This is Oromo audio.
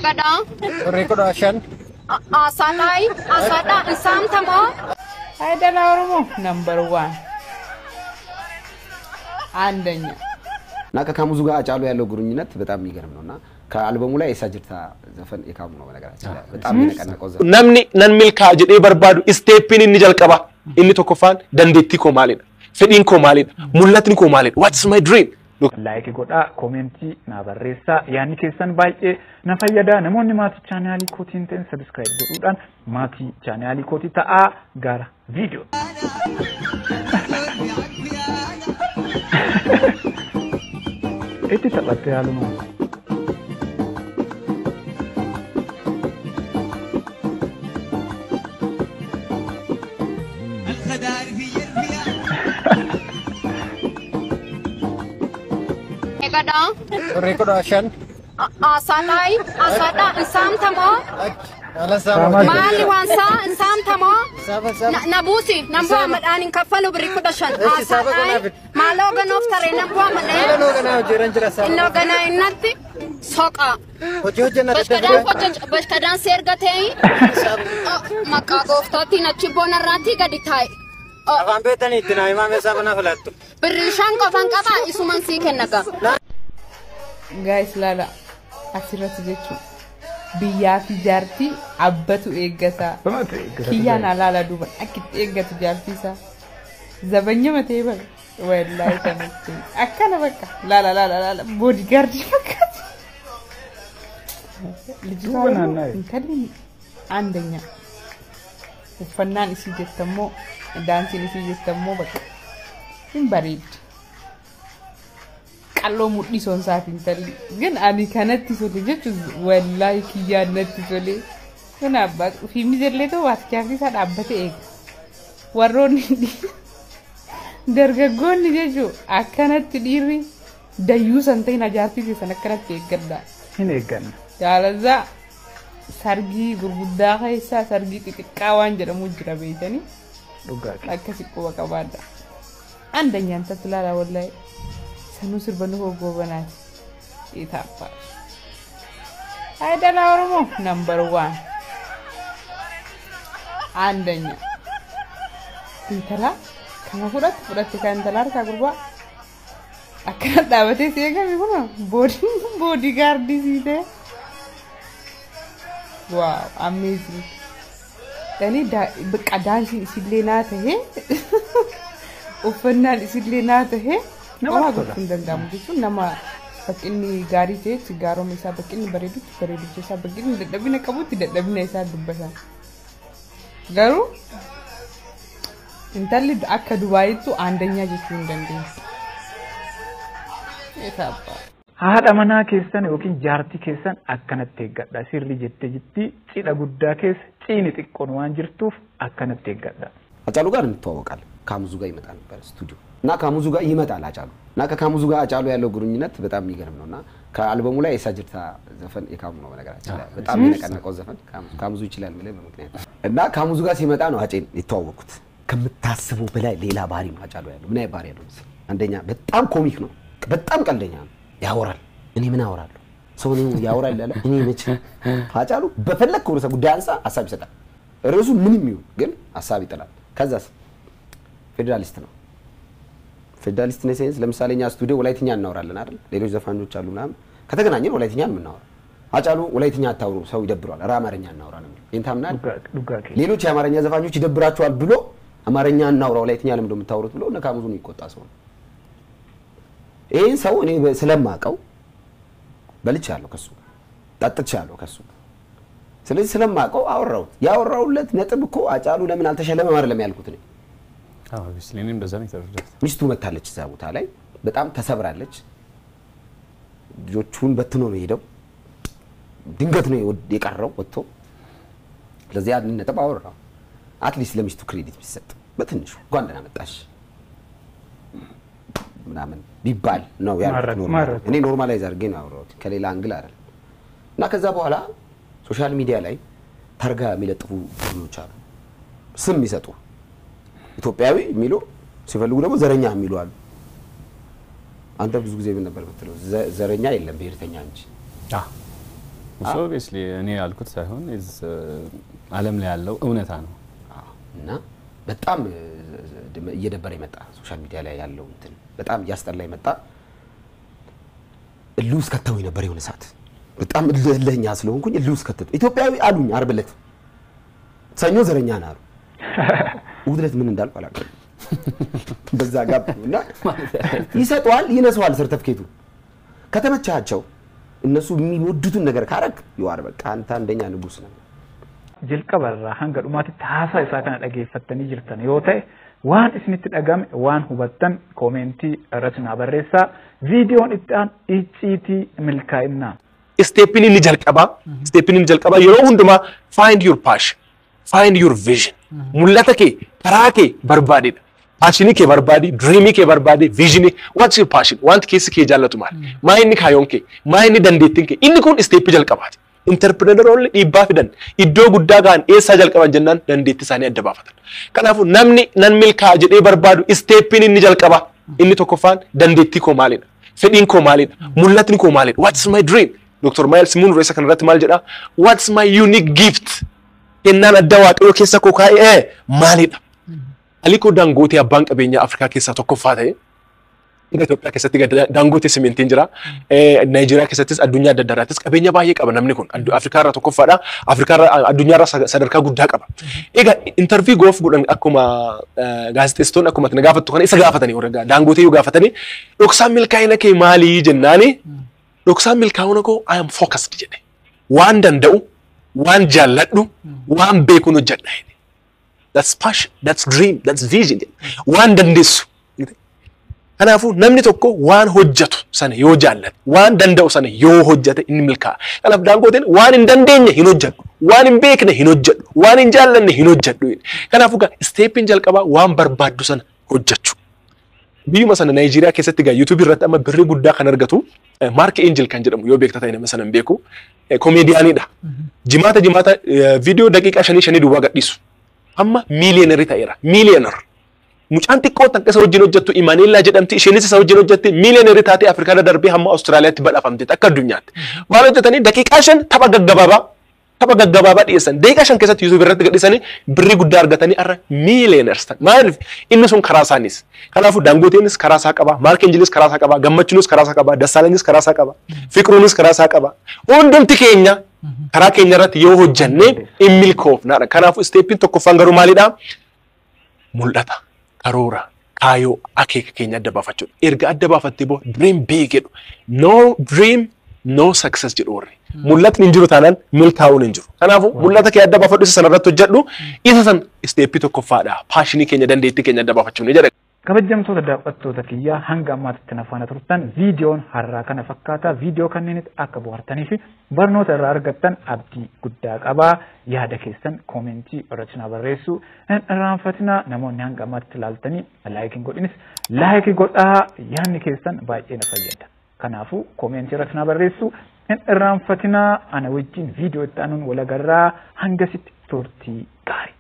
Kada. Rekodashan. Asadai. Asada insam tamo. Ada Oromo number 1 አንደኛ ናካ ካሙዙ ጋር አጫሉ ያለው ጉርኝነት በጣም የሚገርም ነውና ከአልበሙ ላይ የሳጅርታ ዘፈን የካሙ ነው በነገራችን ላይ በጣም የነቀነቀው ዘፈን ነምኒ ነን ሚልካ ጀዴ በርባዱ ስቴፕን እንጂ ጀልቀባ እኒ ተኮፋን ደንዴቲ ኮ ማሊና ፍዲን ኮ ማሊና ሙላትን ኮ ማሊና what's my dream like godha commenti na barreessa yaani keessan baay'ee na fayyada namoonni maatii channel kootiin ta'an subscribe godhuudhaan maatii channel kootii ta'a gara video itti taphattee haaluma Kada. Rekodashan. Asadai. Asada insam tamo. Alasama. Mali wansa insam tamo. Saba. Nabusi. Nambu amadanin kafalu berikudashan. Asadai. Maloga noftare nambu amadanin. Hello gana jiran jira saba. Inno gana innati. Soqa. Hojoje na Bashkadan sergatei. Maqqa goftati nachibona rati gadi tai. Afan betani itina imam saba na falattu. Birishan qofan qaba isuman si kennaga. guys lala asirratti jechu biyyaa fi jaartii abbatu eeggata kiyyaan alaala duuba akkitti eeggatu jaartiisa zabanya matee bal wallahi kanatti akkana bakka lala bodyguard fakkaata intalli andanya uffannaan isii jettammoo daansiin isii jettammoo bakka hin bareeddi qallo mudhi son saatiin talli gan ani kanatti sole jechu wallahi kiyyaanatti sole kana abba fi mijerlee to waat jaartiisa dhaabbate eega warroonni dargaggoonni jechu akkanatti dhiirri dayyuu san ta'in jaartiisa san akkanatti eeggadha hin eegganna jaalazaa sargii gurguddaa keessaa sargii xixiqqaa waan jedhamu jira beeytanii dhugaati akkasi quba qabaadha andanyaan tatlaala wallahi sanu sirbanu gogobanati itappa Ada Oromo number 1 andanya intala kana furat kan talar ka gurba akana dabate sega mi kono bodyguard disite wow amazing tani da qadansi isilena tahe ufannan isilena tahe nama gurfun dandamu jechuun nama bakkinni gaarii ta'e sigaaroon isaa bakkinni bareedutti isaa bakkinni dadhabina qabutti dadhabina isaa dubbatan garuu intalli akka Dubaayitti aandanyaa jechuu hin dandeenye. haadha manaa keessan yookiin jaartii keessan akkanatti eeggadha sirri jettee jitti cidha guddaa keessa ciini xiqqoon waan jirtuuf akkanatti eeggadha አጫሉ ጋር እንተዋወቃለን ካሙዙ ጋር ይመጣ ነበር ስቱዲዮ እና ካሙዙ ጋር ይመጣል አጫሉ እና ከካሙዙ ጋር አጫሉ ያለው ግንኙነት በጣም የሚገርም ነውና ከአልበሙ ላይ የሳጅርታ ዘፈን የካሙ ነው በነገራችን ላይ በጣም የነቀነቀው ዘፈን ካሙዙ ይችላል ማለት በምክንያት እና ካሙዙ ጋር ሲመጣ ነው አጬን የተዋወቁት ከምታስበው በላይ ሌላ ባህሪ ነው አጫሉ ያለው ምን አይ ባህሪ ያለው አንደኛ በጣም ኮሚክ ነው በጣም ቀልደኛ ነው ያወራል እኔ ምን አወራለሁ ሰው ነው ያወራል ያለ እኔ መች አጫሉ በፈለከው ርዕሰ ጉዳይ አንሳ ሐሳብ ይሰጣል ርዕሱ ምንም ይሁን ግን ሐሳብ ይጠላል ከዛስ ፌደራሊስት ነው ፌደራሊስት ነው ሳይንስ ለምሳሌ ኛ ስቱዲዮ ወላይትኛ እናወራለን አይደል ሌሎች ዘፋኞች አሉና ከተገናኘን ወላይትኛን ምናወራ አጫሉ ወላይትኛ አታውሩ ሰው ይደብራል አማርኛ እናወራ ነው እንታምናል ሌሎች የአማርኛ ዘፋኞች ይደብራቸዋል ብሎ አማርኛ እናወራ ወላይትኛ ለምን እንደምታወሩት ብሎ ነካሙዙን ይቆጣ ሰው ይሄን ሰው እኔ ስለማቀው በልቻለሁ ከሱ ጠጥቻለሁ ከሱ ስለዚህ ስለማቀው አወራውት ያወራውለት ነጥብ እኮ አጫሉ ለምን አልተሸለመም አይደለም ያልኩት ነው ቢስሊንም እንደዛ ነው ተረዳት ሚስቱ መታለች እዛ ቦታ ላይ በጣም ተሰብራለች ልጆቹን በትኖ ነው ሄደው ድንገት ነው የቀረው ወጥቶ ለዚህ አንድ ነጥብ አወራው አትሊስት ለሚስቱ ክሬዲት ቢሰጥ በትንሹ ጓንደና መጣሽ ምናምን ቢባል ነው ያልኩት እኔ ኖርማላይዝ አድርጌ ነው አወራሁት ከሌላ አንግል አይደል እና ከዛ በኋላ ሶሻል ሚዲያ ላይ ታርጋ የሚለጥፉ ብዙዎች አሉ ስም ይሰጡ ኢትዮጵያዊ የሚሉ ሲፈልጉ ደግሞ ዘረኛ የሚሉ አሉ አንተ ብዙ ጊዜ ምን ነበር የምትለው ዘረኛ የለም ብሔርተኛ እንጂ እሱ ኦብቪየስሊ እኔ ያልኩት ሳይሆን ዓለም ላይ ያለው እውነታ ነው እና በጣም እየደበረ ይመጣ ሶሻል ሚዲያ ላይ ያለው እንትን በጣም እያስጠላ ይመጣ እልውስ ከተው ነበር የሆነ ሰዓት በጣም ለኛ ስለሆንኩኝ እልውስ ከተው ኢትዮጵያዊ አሉኝ አርብለት ሰኞ ዘረኛ ናሩ ውድለት ምን እንዳልኩ አላውቅም በዛ ጋብና ይሰጣል ይነሳዋል ሰርተፍኬቱ ከተመቻቸው እነሱ የሚወዱትን ነገር ካረክ ይዋር በቃ አንተ አንደኛ ንጉስ ነው jalqabarraa hanga dhumaatti haasaa isaa kana dhageeffattanii jirtan yoo ta'e waan isinitti dhagame waan hubattan koomentii irratti naa barreessaa viidiyoon itti aan icciitii milkaa'inaa stepin inni jalqaba yeroo hundumaa find your passion find your vision mul'ata kee karaa kee barbaadidha passionii kee barbaadi dreamii kee barbaadi visionii what's your passion wanti keessi kee jaallatu maali maa inni kaayoon kee maa inni dandeettiin kee inni kun stepii jalqabaati entrepreneur only dhiibbaa fidan iddoo guddaa gaan eessaa jalqaban jennaan dandeetti isaanii adda baafatan kanaafuu namni nan milkaa jedhee barbaadu stepin inni jalqaba inni tokkoffaan dandeettii koo maalidha fedhiin koo maalidha mul'atni koo maalidha what's my dream Dr. Miles Munro isa kanarratti maal jedha what's my unique gift kennaan adda waaqayyoo keessa koo kaa'ee maalidha Aliko Dangote abbaan qabeenyaa Afrikaa keessaa tokkoffaa ta'e Itoophiyaa keessatti Dangote simentiin jira Nigeria keessattis addunyaa adda addaattis qabeenya baay'ee qaba namni kun Afrikaa irraa tokkoffaadha Afrikaa irraa addunyaa irraa sadarkaa guddaa qaba egaa interview goof godhan akkuma gaazexeessitoonni akkuma itti gaafattu kana isa gaafatanii warra Dangote yoo gaafatanii dhoksaan milkaa'ina kee maalii jennaani dhoksaan milkaa'ina koo I am focused jedhe waan danda'u waan jaalladhu waan beekuun hojjedha that's passion that's dream that's vision waan dandeessu kanaafuu namni tokko waan hojjetu sana yoo jaallate waan danda'u sana yoo hojjete inni milkaa'a kanaaf Dangoteen waan hin dandeenye hin hojjedhu waan hin beekne hin hojjedhu waan hin jaallanne hin hojjedhu kanaafuu steepin jalqabaa waan barbaaddu sana hojjechuu biyyuma sana Nigeria keessatti YouTube irratti amma birrii guddaa kan argatu Mark Angel kan jedhamu yoo beekta ta'e nama sana hin beeku komeediyaaniidha jimaata viidiyoo daqiiqaa 5 duwwaa gadhiisu amma miiliyonerii ta'eera miiliyoner mucaan xiqqoo takka isa wajjin hojjettu Imaneellaa jedhamti isheenis isa wajjin hojjetti miiliyonerii taatee Afrikaa darbee hamma Awustiraaliyaatti badhaafamte akka addunyaatti maal hojjetanii daqiiqaa 5 tapha gaggabaabaa dhiyeessan daqiiqaa 5 keessatti YouTube irratti gadhiisanii birrii guddaa argatanii arra miiliyoners ta'an maaliif inni sun karaa isaanis kanaafuu Dangoteenis karaa isaa qaba Mark Angelis karaa isaa qaba Gammachuunis karaa isaa qaba Dassaalenys karaa isaa qaba Fiqruunis karaa isaa qaba hundumti keenya karaa keenya irratti yoo hojjenne in milkoofnaadha kanaafuu steepin tokkoffaan garuu maalidha mul'ata karoora kaayoo akeeka keenya adda baafachuudha erga adda baafattee boo dream big jedhu no dream no success jedhu warri mul'atni hin jiru taanaan milkaa'uun hin jiru kanaafuu mul'ata kee adda baafadhu isa sana irratti hojjedhu isa san steepii tokkoffaadha paashinii keenya dandeettii keenya adda baafachuun jedha kabajamtoota daawwattoota kiyyaa hanga ammaatti nafaana turtan viidiyoon har'aa kana fakkaata viidiyoo kanneenitti akka bohaartanii fi barnoota irraa argattan abdii guddaa qabaa yaada keessan koomentii irratti na barreessu hin irraanfatinaa namoonni hanga ammaatti ilaaltanii laayikiin godhinis laayikii godhaa yaadni keessan baay'ee na fayyada kanaafuu koomentii irratti na barreessu hin irraanfatinaa ana wajjin viidiyoo itti aanuun walagarraa hangasitti turtii gaarii